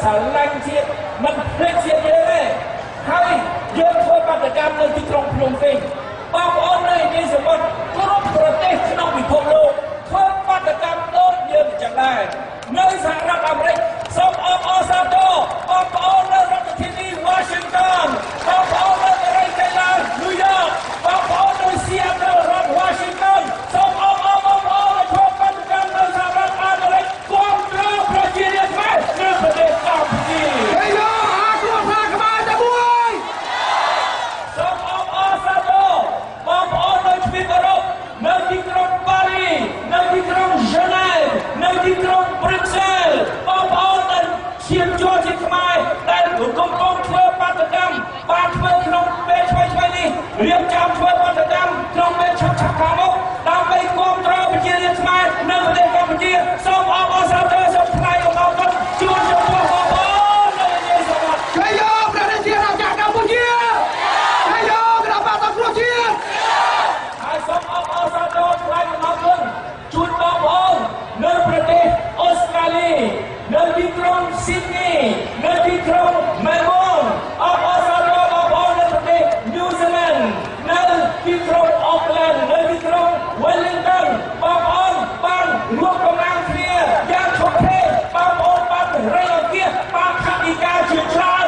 ស្រឡាញ់ជាតិមិនភ្លេចជាតិយើងទេហើយយើងធ្វើបាតកម្មនៅទីក្រុងភ្នំពេញបងប្អូននៅឯសមុទ្រគ្រប់ប្រទេសក្នុងពិភពលោកធ្វើបាតកម្មដូចយើងអញ្ចឹងដែរនៅសហរដ្ឋអាមេរិកសូមអបអរសាទរបងប្អូននៅរដ្ឋធានី Washington បងប្អូននៅកេឡា New York បងប្អូននៅ Seattle រដ្ឋ Washington សូមអបអរបងប្អូនធ្វើបាតកម្មនៅសហរដ្ឋអាមេរិកគាំទ្រប្រជារាស្ត្រខ្មែរនៅប្រទេសកម្ពុជានៅទីក្រុងប៉ារីនៅទីក្រុងហ្សឺណែវនៅទីក្រុងប្រ៊ុចសែលបងប្អូនដែលឈាមជ័រជាខ្មែរដែលកំពុងធ្វើបាតកម្មបានធ្វើក្នុងពេលឆ្វេងនេះរៀបចំធ្វើបាតកម្មក្នុងពេលឆាប់ខាងមុខដើម្បីគាំទ្រប្រជារាស្ត្រខ្មែរនៅប្រទេសកម្ពុជាសូមអបអរសាទរសូមថ្លែងអំណរគុណជូនចំពោះបងប្អូននៅជាសមាជិកជួយយកប្រទេសជាតិរបស់កម្ពុជាជួយយកគណៈបកសង្គ្រោះជាតិហើយសូមអបអរសាទរថ្លែងអំណរគុណជូនបងប្អូននៅប្រទេសអូស្ត្រាលីនៅទីក្រុងស៊ីដនីនៅទីក្រុងមែលប៊នអបអរសាទរបងប្អូននៅប្រទេសញូហ្សេឡង់នៅទីក្រុងអូកឡែននៅទីក្រុង Wellington បងប្អូនបានរួមកម្លាំងគ្នាយ៉ាងធំធេងបងប្អូនបានរៃអង្គាសបានខតិការជាច្រើន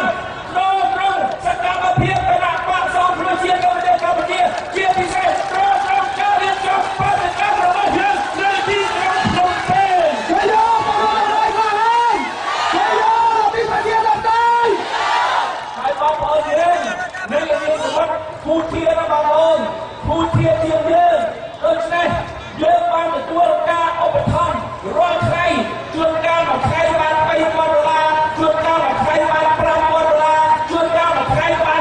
ក្នុងសកម្មភាពគណៈបកសង្គ្រោះជាតិនៅប្រទេសកម្ពុជាជាពិសេសត្រូវការរៀបចំបាតកម្មរបស់យើងនៅទីក្រុងភ្នំពេញជួយយកបងប្អូនឲ្យបានហើយជួយយកពីប្រជាធិបតេយ្យហើយបងប្អូនយើងនៅក្នុងសមុទ្រភូធាណាបងប្អូនភូធាជាយើងដូច្នេះយើងបានទទួលការឧបត្ថម្ភរាល់ថ្ងៃជួនកាលមួយថ្ងៃបាន$3,000ជួនកាលមួយថ្ងៃបាន$5,000ជួនកាលមួយថ្ងៃបាន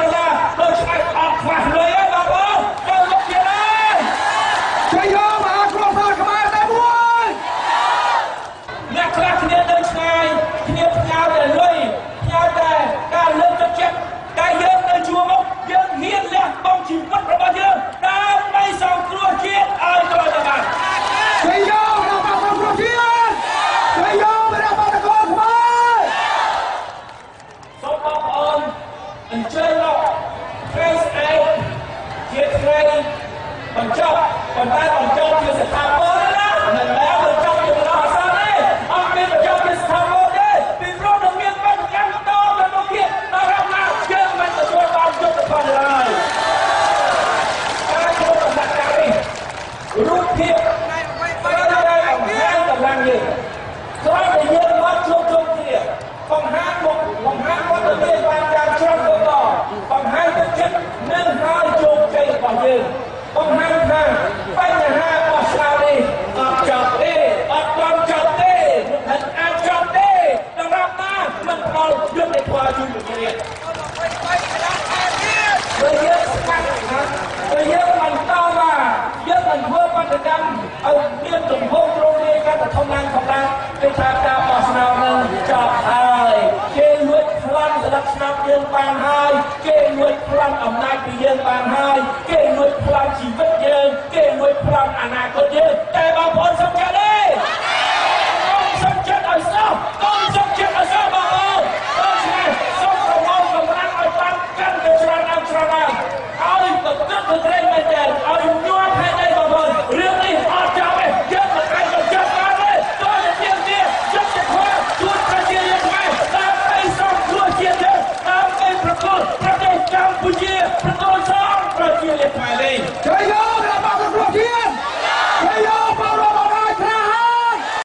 $10,000ដូច្នេះអត់ខ្វះលុយទេបងប្អូនទៅលោកជាដែរជួយយកមកគ្រួសារខ្មែរតែមួយអ្នកខ្លះគ្នានៅឆ្ងាយគ្នាផ្ញើតែលុយផ្ញើតែការលើកទឹកចិត្តតែយើងនៅជួរមុខយើងហ៊ានលះបង់ជីវិតរបស់យើងដើម្បីសង្គ្រោះជាតិឲ្យត្រូវទៅបានជួយយករបស់សង្គ្រោះជាតិជួយយករបស់តកូនខ្មែរសូមបងប្អូនអញ្ជើញមកថ្ងៃស្អែកជាថ្ងៃបញ្ចប់ប៉ុន្តែបញ្ចប់ជាស្ថាពរណាមិនមែនបញ្ចប់ជាបណ្ដោះអាសន្នទេអត់មានបញ្ចប់ជាស្ថាពរទេពីព្រោះនឹងមានបញ្ហាបន្តទៅមុខទៀតដល់រំណាយើងមិនទទួលបានយុត្តិធម៌ឡើយការចូលដំណាក់កាលនេះរូបភាពត្រូវតែបង្ហាញកម្លាំងយើងគ្រាន់តែយើងមកជួបជុំគ្នាបង្ហាញមុខបង្ហាញវត្តមានបានយ៉ាងច្រើនទៅដល់បង្ហាញទឹកចិត្តនិងហើយជោគជ័យរបស់យើងបង្ហាញថាបញ្ហារបស់ស្រាវនេះអត់ចប់ទេអត់បានចប់ទេមិនអាចចប់ទេសម្រាប់ណាមិនផ្ដល់យុត្តិធម៌ជូនប្រជារាស្ត្របើយើងស្កាត់ណាបើយើងមិនតវ៉ាយើងមិនធ្វើបាតកម្មឲ្យមានទំហំរងរាយកាន់តែធំឡើងគេថាការបោះឆ្នោតនឹងចប់ហើយគេលួចប្លន់ស្លឹកឆ្នោតយើងបានហើយគេលួចប្លន់អំណាចពីយើងបានហើ